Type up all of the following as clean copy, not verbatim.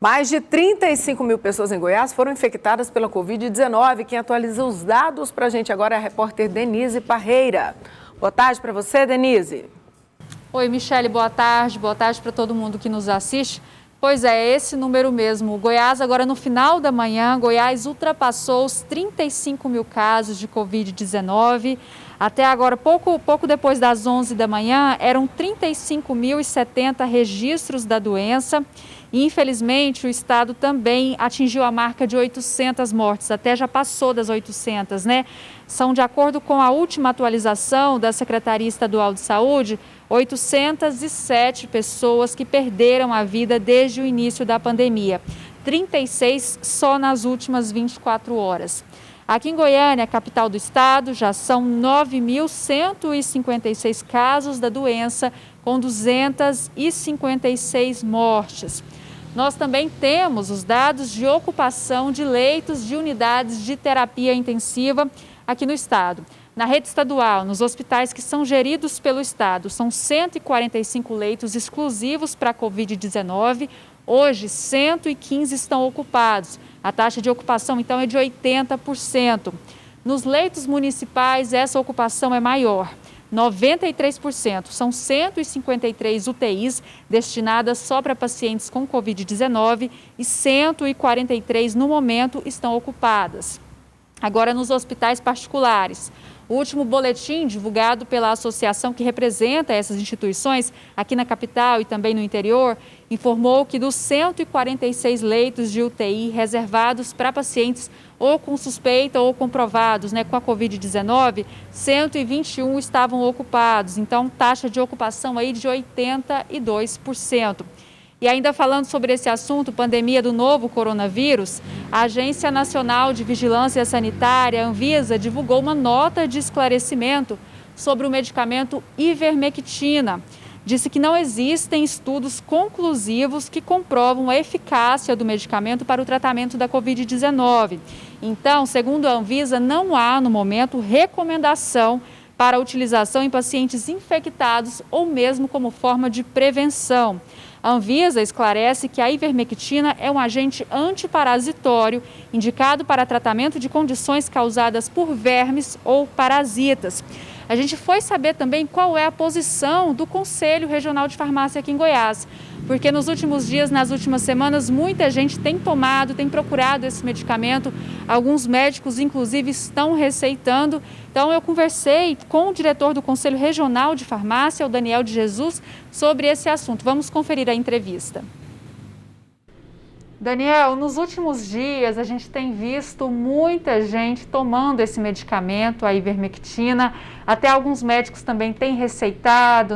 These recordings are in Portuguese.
Mais de 35 mil pessoas em Goiás foram infectadas pela Covid-19. Quem atualiza os dados para a gente agora é a repórter Denise Parreira. Boa tarde para você, Denise. Oi, Michele, boa tarde para todo mundo que nos assiste. Pois é, esse número mesmo. O Goiás, agora no final da manhã, Goiás ultrapassou os 35 mil casos de Covid-19. Até agora, pouco depois das 11 da manhã, eram 35.070 registros da doença. E, infelizmente, o estado também atingiu a marca de 800 mortes, até já passou das 800, né? São, de acordo com a última atualização da Secretaria Estadual de Saúde, 807 pessoas que perderam a vida desde o início da pandemia, 36 só nas últimas 24 horas. Aqui em Goiânia, capital do estado, já são 9.156 casos da doença, com 256 mortes. Nós também temos os dados de ocupação de leitos de unidades de terapia intensiva aqui no estado. Na rede estadual, nos hospitais que são geridos pelo estado, são 145 leitos exclusivos para a Covid-19. Hoje, 115 estão ocupados. A taxa de ocupação, então, é de 80%. Nos leitos municipais, essa ocupação é maior. 93%, são 153 UTIs destinadas só para pacientes com Covid-19 e 143 no momento estão ocupadas. Agora, nos hospitais particulares, o último boletim divulgado pela associação que representa essas instituições aqui na capital e também no interior informou que dos 146 leitos de UTI reservados para pacientes ou com suspeita ou comprovados, com a Covid-19, 121 estavam ocupados. Então, taxa de ocupação aí de 82%. E ainda falando sobre esse assunto, pandemia do novo coronavírus, a Agência Nacional de Vigilância Sanitária, Anvisa, divulgou uma nota de esclarecimento sobre o medicamento ivermectina. Disse que não existem estudos conclusivos que comprovam a eficácia do medicamento para o tratamento da Covid-19. Então, segundo a Anvisa, não há, no momento, recomendação para a utilização em pacientes infectados ou mesmo como forma de prevenção. A Anvisa esclarece que a ivermectina é um agente antiparasitório indicado para tratamento de condições causadas por vermes ou parasitas. A gente foi saber também qual é a posição do Conselho Regional de Farmácia aqui em Goiás, porque nos últimos dias, nas últimas semanas, muita gente tem procurado esse medicamento. Alguns médicos, inclusive, estão receitando. Então, eu conversei com o diretor do Conselho Regional de Farmácia, o Daniel de Jesus, sobre esse assunto. Vamos conferir a entrevista. Daniel, nos últimos dias a gente tem visto muita gente tomando esse medicamento, a ivermectina. Até alguns médicos também têm receitado,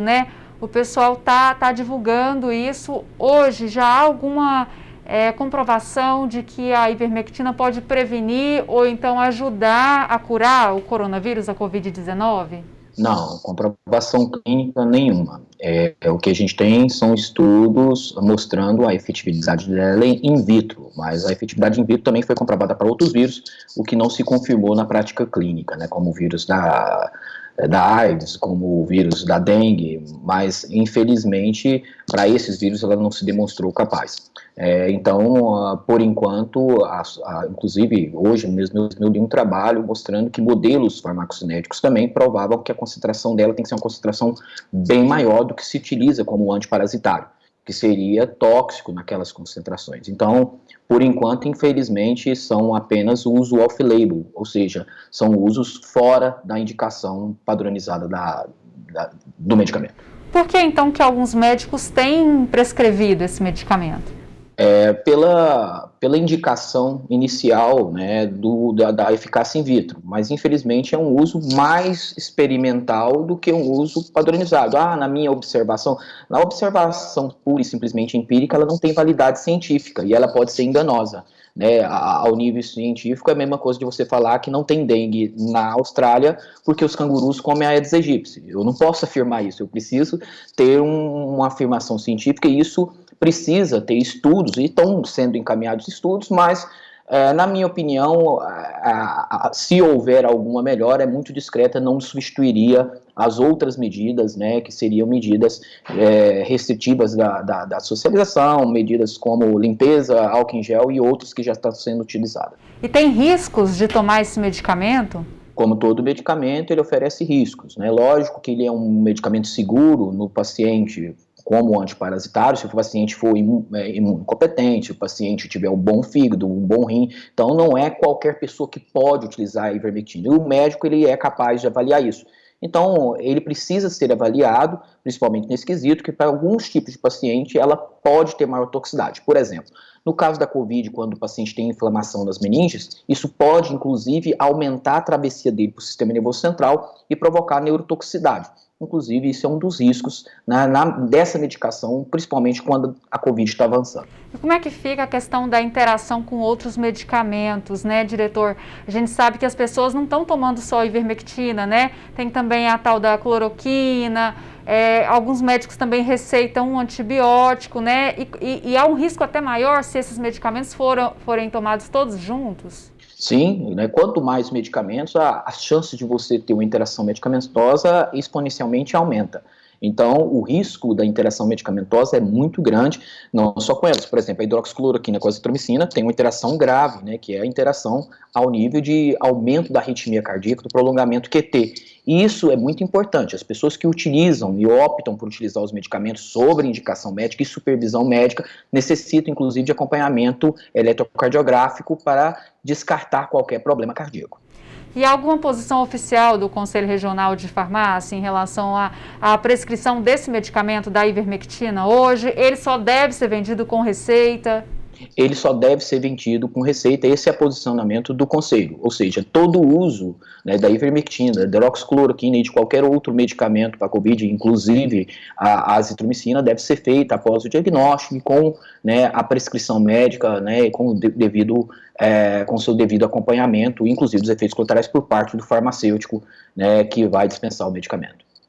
O pessoal tá divulgando isso. Hoje já há alguma comprovação de que a ivermectina pode prevenir ou então ajudar a curar o coronavírus, a Covid-19? Não, comprovação clínica nenhuma. O que a gente tem são estudos mostrando a efetividade dela in vitro, mas a efetividade in vitro também foi comprovada para outros vírus, o que não se confirmou na prática clínica, como o vírus da AIDS, como o vírus da dengue, mas infelizmente para esses vírus ela não se demonstrou capaz. Então, por enquanto, inclusive hoje mesmo eu li um trabalho mostrando que modelos farmacocinéticos também provavam que a concentração dela tem que ser uma concentração bem maior do que se utiliza como antiparasitário, que seria tóxico naquelas concentrações. Então, por enquanto, infelizmente, são apenas uso off-label, ou seja, são usos fora da indicação padronizada do medicamento. Por que, então, que alguns médicos têm prescrevido esse medicamento? Pela indicação inicial da eficácia in vitro, mas infelizmente é um uso mais experimental do que um uso padronizado. Na minha observação, na observação pura e simplesmente empírica, ela não tem validade científica e ela pode ser enganosa. Ao nível científico é a mesma coisa de você falar que não tem dengue na Austrália porque os cangurus comem a Aedes aegypti. Eu não posso afirmar isso, eu preciso ter uma afirmação científica e isso precisa ter estudos, e estão sendo encaminhados estudos, mas, na minha opinião, se houver alguma melhora, é muito discreta, não substituiria as outras medidas, né, que seriam medidas restritivas da socialização, medidas como limpeza, álcool em gel e outros que já estão sendo utilizadas. E tem riscos de tomar esse medicamento? Como todo medicamento, ele oferece riscos, né? Lógico que ele é um medicamento seguro no paciente, como antiparasitário, se o paciente for imunocompetente, se o paciente tiver um bom fígado, um bom rim, então não é qualquer pessoa que pode utilizar a ivermectina. E o médico, ele é capaz de avaliar isso. Então, ele precisa ser avaliado, principalmente nesse quesito, que para alguns tipos de paciente, ela pode ter maior toxicidade. Por exemplo, no caso da COVID, quando o paciente tem inflamação das meninges, isso pode, inclusive, aumentar a travessia dele para o sistema nervoso central e provocar neurotoxicidade. Inclusive, isso é um dos riscos dessa medicação, principalmente quando a COVID está avançando. E como é que fica a questão da interação com outros medicamentos, né, diretor? A gente sabe que as pessoas não estão tomando só ivermectina, né? Tem também a tal da cloroquina, alguns médicos também receitam um antibiótico, né? E há um risco até maior se esses medicamentos forem tomados todos juntos? Sim, né, quanto mais medicamentos, a chance de você ter uma interação medicamentosa exponencialmente aumenta. Então, o risco da interação medicamentosa é muito grande, não só com elas. Por exemplo, a hidroxicloroquina com a azitromicina tem uma interação grave, né, que é a interação ao nível de aumento da arritmia cardíaca, do prolongamento QT. E isso é muito importante. As pessoas que utilizam e optam por utilizar os medicamentos sobre indicação médica e supervisão médica necessitam, inclusive, de acompanhamento eletrocardiográfico para descartar qualquer problema cardíaco. E há alguma posição oficial do Conselho Regional de Farmácia em relação à prescrição desse medicamento, da ivermectina, hoje? Ele só deve ser vendido com receita? Ele só deve ser vendido com receita, esse é o posicionamento do Conselho, ou seja, todo o uso, né, da ivermectina, da hidroxicloroquina e de qualquer outro medicamento para a COVID, inclusive a azitromicina, deve ser feita após o diagnóstico e com, né, a prescrição médica, né, com seu devido acompanhamento, inclusive dos efeitos colaterais por parte do farmacêutico, né, que vai dispensar o medicamento.